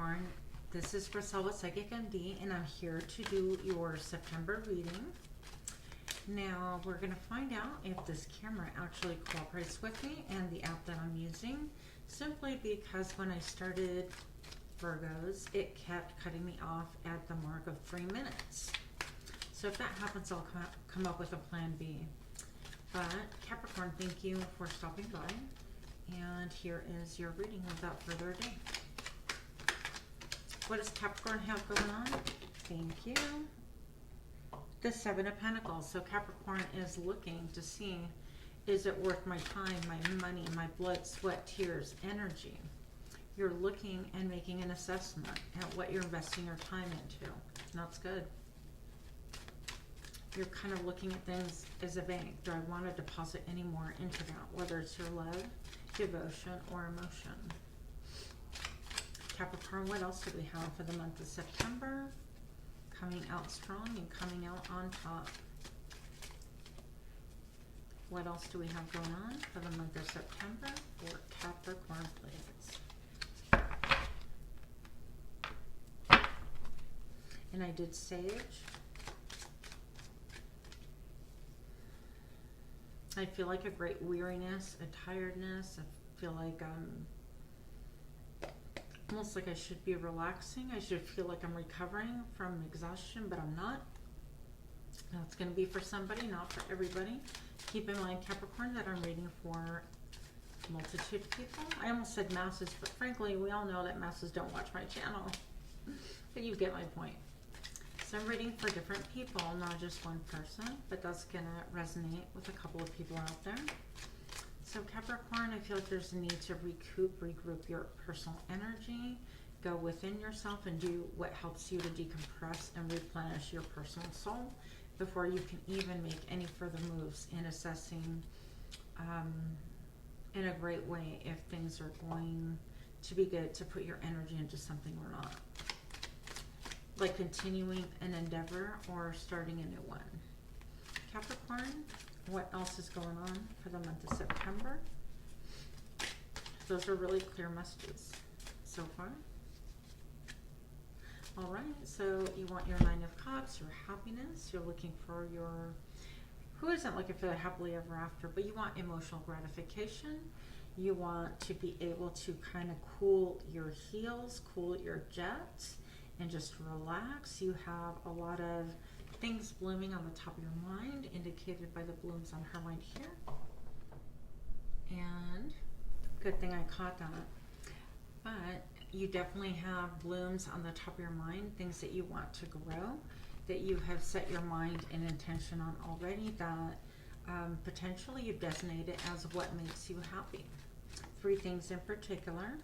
Capricorn, this is Priscilla with Psychic MD, and I'm here to do your September reading. Now, we're going to find out if this camera actually cooperates with me and the app that I'm using, simply because when I started Virgos, it kept cutting me off at the mark of 3 minutes. So if that happens, I'll come up with a plan B. But Capricorn, thank you for stopping by. And here is your reading without further ado. What does Capricorn have going on? Thank you. The Seven of Pentacles. So Capricorn is looking to see, is it worth my time, my money, my blood, sweat, tears, energy? You're looking and making an assessment at what you're investing your time into. And that's good. You're kind of looking at things as a bank. Do I want to deposit any more into that? Whether it's your love, devotion, or emotion. Capricorn, what else do we have for the month of September? Coming out strong and coming out on top. What else do we have going on for the month of September for Capricorn, please? And I did Sage. I feel like a great weariness, a tiredness. I feel like almost like I should be relaxing. I should feel like I'm recovering from exhaustion, but I'm not. That's going to be for somebody, not for everybody. Keep in mind, Capricorn, that I'm reading for a multitude of people. I almost said masses, but frankly, we all know that masses don't watch my channel. But you get my point. So I'm reading for different people, not just one person, but that's going to resonate with a couple of people out there. So Capricorn, I feel like there's a need to regroup your personal energy, go within yourself and do what helps you to decompress and replenish your personal soul before you can even make any further moves in assessing in a great way if things are going to be good to put your energy into something or not. Like continuing an endeavor or starting a new one. Capricorn, what else is going on for the month of September? Those are really clear messages so far. All right, so you want your Nine of Cups, your happiness. You're looking for your, who isn't looking for the happily ever after, but you want emotional gratification. You want to be able to kind of cool your heels, cool your jets, and just relax. You have a lot of things blooming on the top of your mind, indicated by the blooms on her right here. And good thing I caught that. But you definitely have blooms on the top of your mind, things that you want to grow, that you have set your mind and intention on already, that potentially you've designated as what makes you happy. 3 things in particular.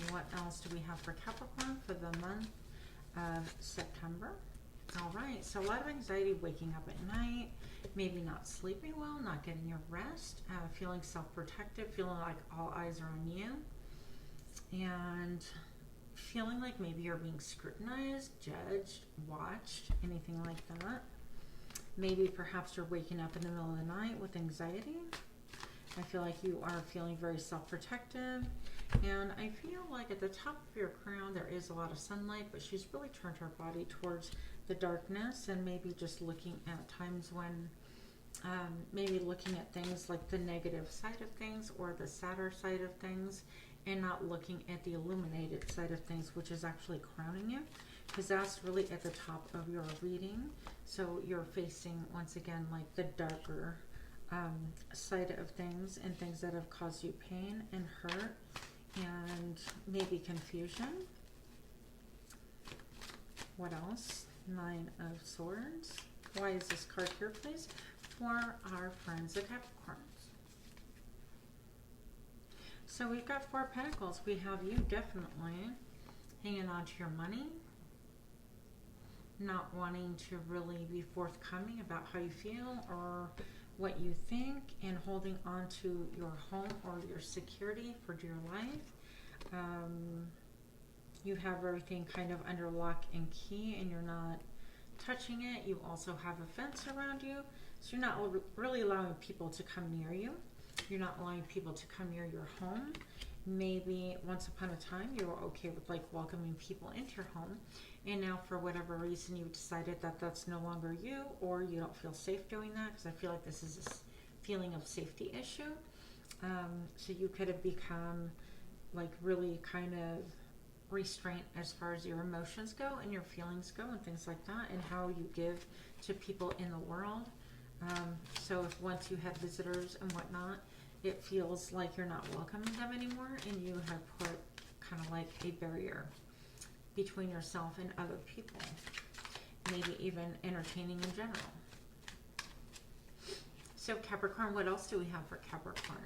What else do we have for Capricorn for the month of September? All right, so a lot of anxiety waking up at night, maybe not sleeping well, not getting your rest, feeling self-protective, feeling like all eyes are on you, and feeling like maybe you're being scrutinized, judged, watched, anything like that. Maybe perhaps you're waking up in the middle of the night with anxiety. I feel like you are feeling very self-protective. And I feel like at the top of your crown there is a lot of sunlight, but she's really turned her body towards the darkness and maybe just looking at times when maybe looking at things like the negative side of things or the sadder side of things, and not looking at the illuminated side of things, which is actually crowning you, because that's really at the top of your reading. So you're facing, once again, like the darker side of things and things that have caused you pain and hurt and maybe confusion. What else? 9 of Swords. Why is this card here, please? For our friends, the Capricorns. So we've got 4 Pentacles. We have you definitely hanging on to your money, not wanting to really be forthcoming about how you feel or what you think, and holding on to your home or your security for dear life. You have everything kind of under lock and key and you're not touching it. You also have a fence around you, so you're not really allowing people to come near you. You're not allowing people to come near your home. maybe once upon a time you were okay with like welcoming people into your home, and now for whatever reason you decided that that's no longer you, or you don't feel safe doing that, because I feel like this is a feeling of safety issue. So you could have become like really kind of restraint as far as your emotions go and your feelings go and things like that, and how you give to people in the world. So if once you have visitors and whatnot, it feels like you're not welcoming them anymore, and you have put kind of like a barrier between yourself and other people, maybe even entertaining in general. So Capricorn, what else do we have for Capricorn?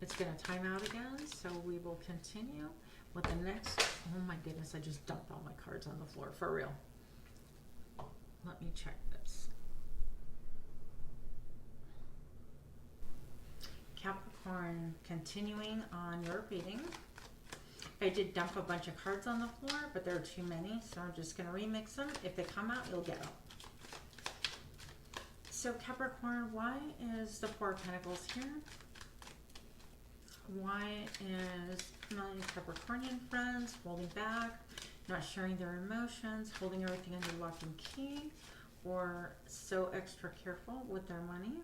It's going to time out again, so we will continue with the next. Oh my goodness, I just dumped all my cards on the floor, for real. Let me check this. Capricorn, continuing on your reading. I did dump a bunch of cards on the floor, but there are too many, so I'm just going to remix them. If they come out, you'll get them. So Capricorn, why is the Four of Pentacles here? Why is my Capricornian friends holding back, not sharing their emotions, holding everything under lock and key, or so extra careful with their money?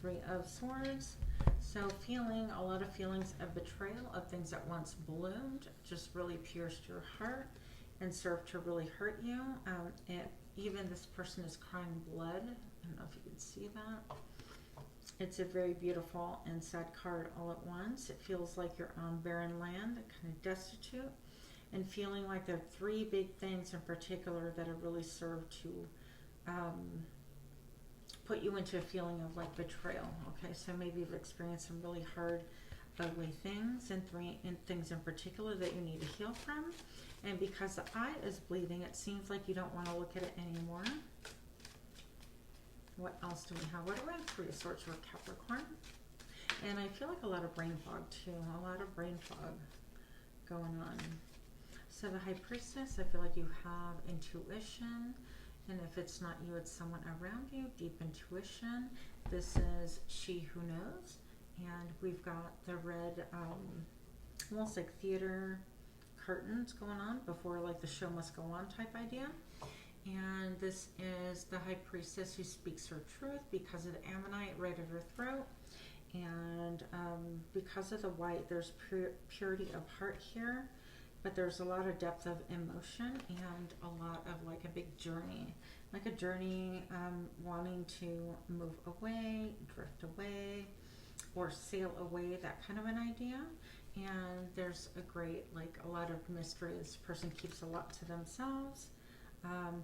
Three of Swords. So feeling a lot of feelings of betrayal, of things that once bloomed, just really pierced your heart and served to really hurt you. Even this person is crying blood. I don't know if you can see that. It's a very beautiful and sad card all at once. It feels like you're on barren land, kind of destitute, and feeling like there are three big things in particular that have really served to put you into a feeling of like betrayal. Okay, so maybe you've experienced some really hard, ugly things, and three things in particular that you need to heal from. And because the eye is bleeding, it seems like you don't want to look at it anymore. What else do we have? What do we have? Three of Swords for Capricorn. And I feel like a lot of brain fog too. A lot of brain fog going on. So the High Priestess, I feel like you have intuition. And if it's not you, it's someone around you. Deep intuition. This is She Who Knows. And we've got the red, almost like theater curtains going on before like the show must go on type idea. And this is the High Priestess who speaks her truth because of the ammonite right at her throat. And because of the white, there's purity of heart here, but there's a lot of depth of emotion and a lot of like a big journey. Like a journey wanting to move away, drift away, or sail away, that kind of an idea. And there's a great, like a lot of mystery. This person keeps a lot to themselves.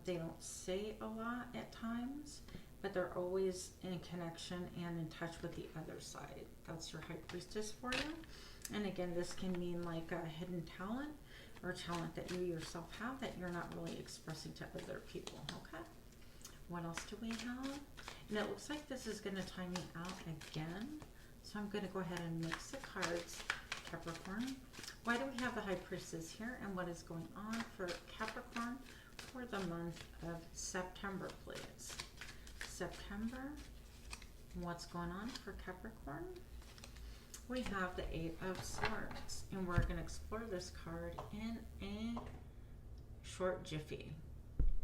They don't say a lot at times, but they're always in connection and in touch with the other side. That's your High Priestess for you. And again, this can mean like a hidden talent or talent that you yourself have that you're not really expressing to other people. Okay. What else do we have? And it looks like this is going to time me out again. So I'm going to go ahead and mix the cards, Capricorn. Why do we have the High Priestess here, and what is going on for Capricorn for the month of September, please? September, what's going on for Capricorn? We have the Eight of Swords, and we're going to explore this card in a short jiffy.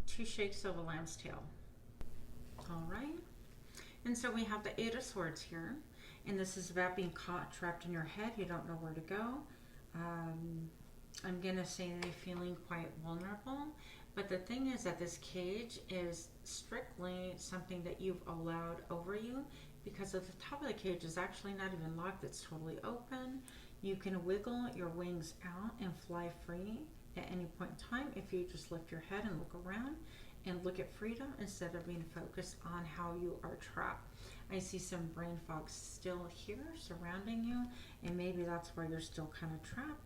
Two shakes of a lamb's tail. All right. And so we have the Eight of Swords here, and this is about being caught, trapped in your head. You don't know where to go. I'm going to say that you're feeling quite vulnerable. But the thing is that this cage is strictly something that you've allowed over you, because at the top of the cage is actually not even locked. It's totally open. You can wiggle your wings out and fly free at any point in time if you just lift your head and look around and look at freedom instead of being focused on how you are trapped. I see some brain fog still here surrounding you, and maybe that's where you're still kind of trapped.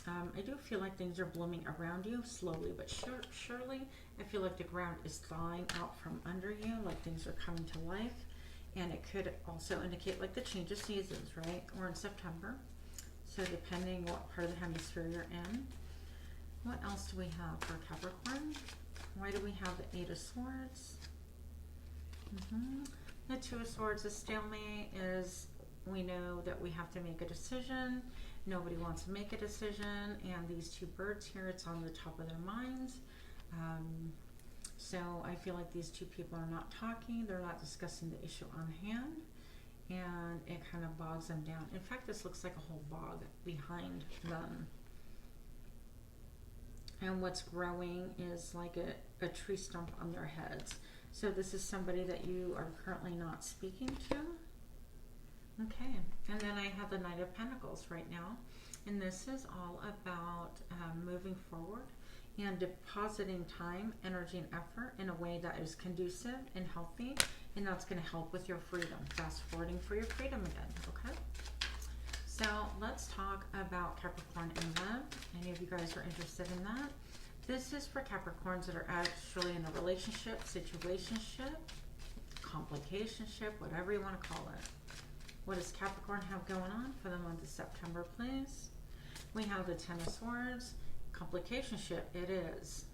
I do feel like things are blooming around you slowly but surely. I feel like the ground is thawing out from under you, like things are coming to life. And it could also indicate like the change of seasons, right? We're in September, so depending what part of the hemisphere you're in. What else do we have for Capricorn? Why do we have the Eight of Swords? The Two of Swords, the stalemate is We know that we have to make a decision. Nobody wants to make a decision. And these two birds here, it's on the top of their minds. So I feel like these two people are not talking. They're not discussing the issue on hand. And it kind of bogs them down. In fact, this looks like a whole bog behind them. And what's growing is like a tree stump on their heads. So this is somebody that you are currently not speaking to. Okay, and then I have the Knight of Pentacles right now. And this is all about moving forward and depositing time, energy, and effort in a way that is conducive and healthy. And that's going to help with your freedom. Fast forwarding for your freedom again, okay? So let's talk about Capricorn and love. Any of you guys are interested in that? This is for Capricorns that are actually in a relationship, situationship, complicationship, whatever you want to call it. What does Capricorn have going on for the month of September, please? We have the Ten of Swords. Complicationship, it is.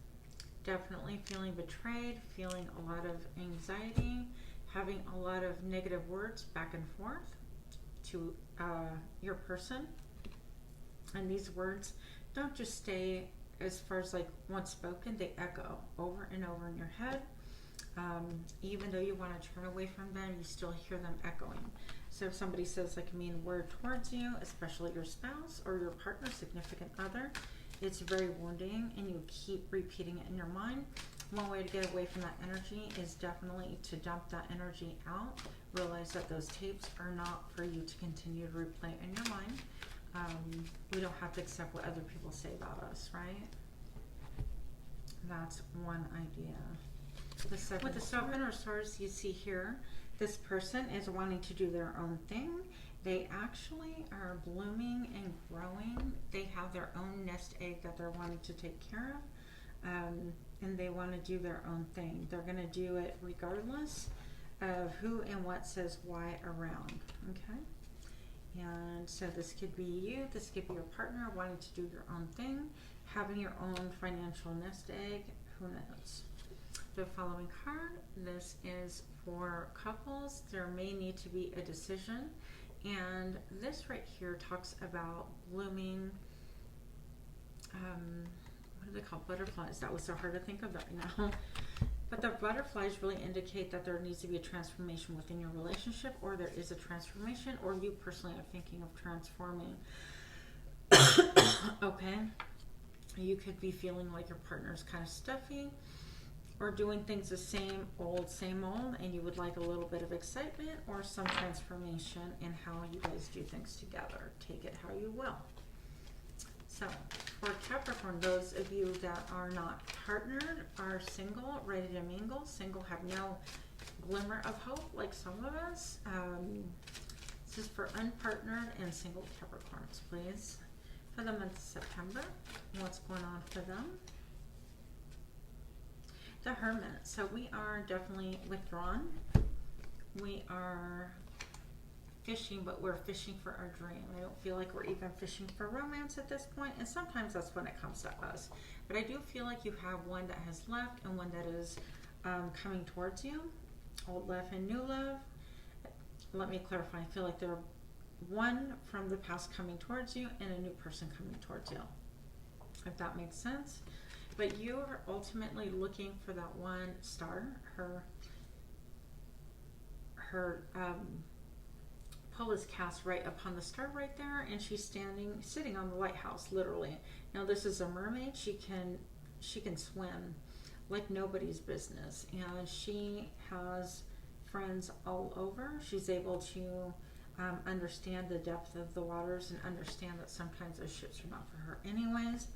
Definitely feeling betrayed, feeling a lot of anxiety, having a lot of negative words back and forth to your person. And these words don't just stay as far as like once spoken, they echo over and over in your head. Even though you want to turn away from them, you still hear them echoing. So if somebody says like a mean word towards you, especially your spouse or your partner, significant other, it's very wounding and you keep repeating it in your mind. One way to get away from that energy is definitely to dump that energy out. Realize that those tapes are not for you to continue to replay in your mind. We don't have to accept what other people say about us, right? That's one idea. With the Seven of Swords, you see here, this person is wanting to do their own thing. They actually are blooming and growing. They have their own nest egg that they're wanting to take care of. And they want to do their own thing. They're going to do it regardless of who and what says why around. Okay? And so this could be you, this could be your partner wanting to do your own thing, having your own financial nest egg, who knows. The following card, this is for couples. There may need to be a decision. And this right here talks about blooming, what do they call butterflies? That was so hard to think of right now. But the butterflies really indicate that there needs to be a transformation within your relationship, or there is a transformation, or you personally are thinking of transforming. Okay? You could be feeling like your partner's kind of stuffy, or doing things the same old, and you would like a little bit of excitement or some transformation in how you guys do things together. Take it how you will. So, for Capricorn, those of you that are not partnered, are single, ready to mingle, single, have no glimmer of hope like some of us. This is for unpartnered and single Capricorns, please. For the month of September, what's going on for them? The Hermit. So we are definitely withdrawn. We are fishing, but we're fishing for our dream. I don't feel like we're even fishing for romance at this point, and sometimes that's when it comes to us. But I do feel like you have one that has left and one that is coming towards you. Old love and new love. Let me clarify. I feel like there are one from the past coming towards you and a new person coming towards you, if that makes sense. But you are ultimately looking for that one star. Her pole is cast right upon the star right there, and she's sitting on the lighthouse, literally. Now this is a mermaid. She can swim like nobody's business, and she has friends all over. She's able to understand the depth of the waters and understand that sometimes those ships are not for her anyways.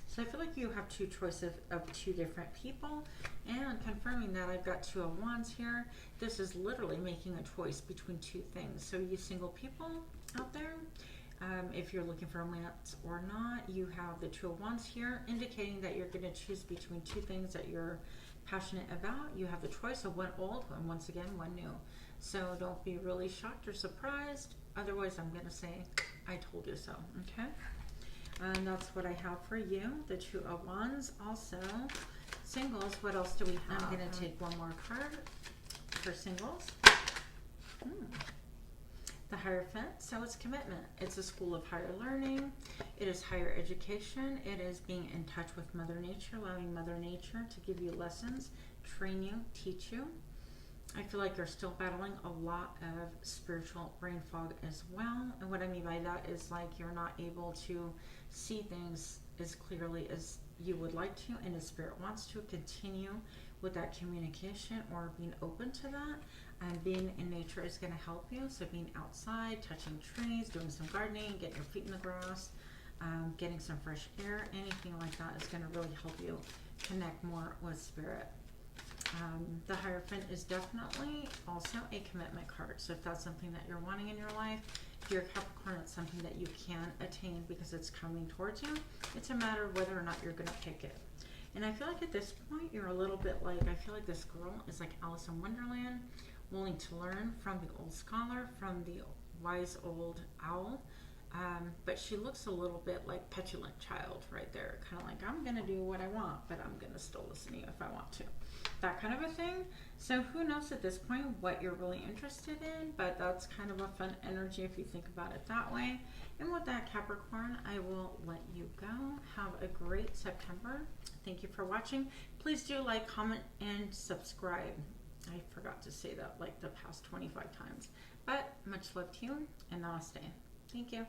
So I feel like you have two choices of two different people, and confirming that I've got Two of Wands here. This is literally making a choice between two things. So you single people out there, if you're looking for romance or not, you have the Two of Wands here, indicating that you're going to choose between two things that you're passionate about. You have the choice of one old and once again one new. So don't be really shocked or surprised. Otherwise, I'm going to say, I told you so. Okay? And that's what I have for you. The Two of Wands. Also, singles. What else do we have? I'm going to take one more card for singles. The Hierophant, so it's commitment. It's a school of higher learning. It is higher education. It is being in touch with Mother Nature, allowing Mother Nature to give you lessons, train you, teach you. I feel like you're still battling a lot of spiritual brain fog as well. And what I mean by that is like you're not able to see things as clearly as you would like to, and the Spirit wants to continue with that communication or being open to that. And being in nature is going to help you. So being outside, touching trees, doing some gardening, getting your feet in the grass, getting some fresh air, anything like that is going to really help you connect more with Spirit. The Hierophant is definitely also a commitment card. So if that's something that you're wanting in your life, if you're Capricorn, it's something that you can attain because it's coming towards you. It's a matter of whether or not you're going to pick it. And I feel like at this point, you're a little bit like, I feel like this girl is like Alice in Wonderland, willing to learn from the old scholar, from the wise old owl. But she looks a little bit like petulant child right there. Kind of like, I'm going to do what I want, but I'm going to still listen to you if I want to. That kind of a thing. So who knows at this point what you're really interested in, but that's kind of a fun energy if you think about it that way. And with that, Capricorn, I will let you go. Have a great September. Thank you for watching. Please do like, comment, and subscribe. I forgot to say that like the past 25 times. But much love to you, and namaste. Thank you.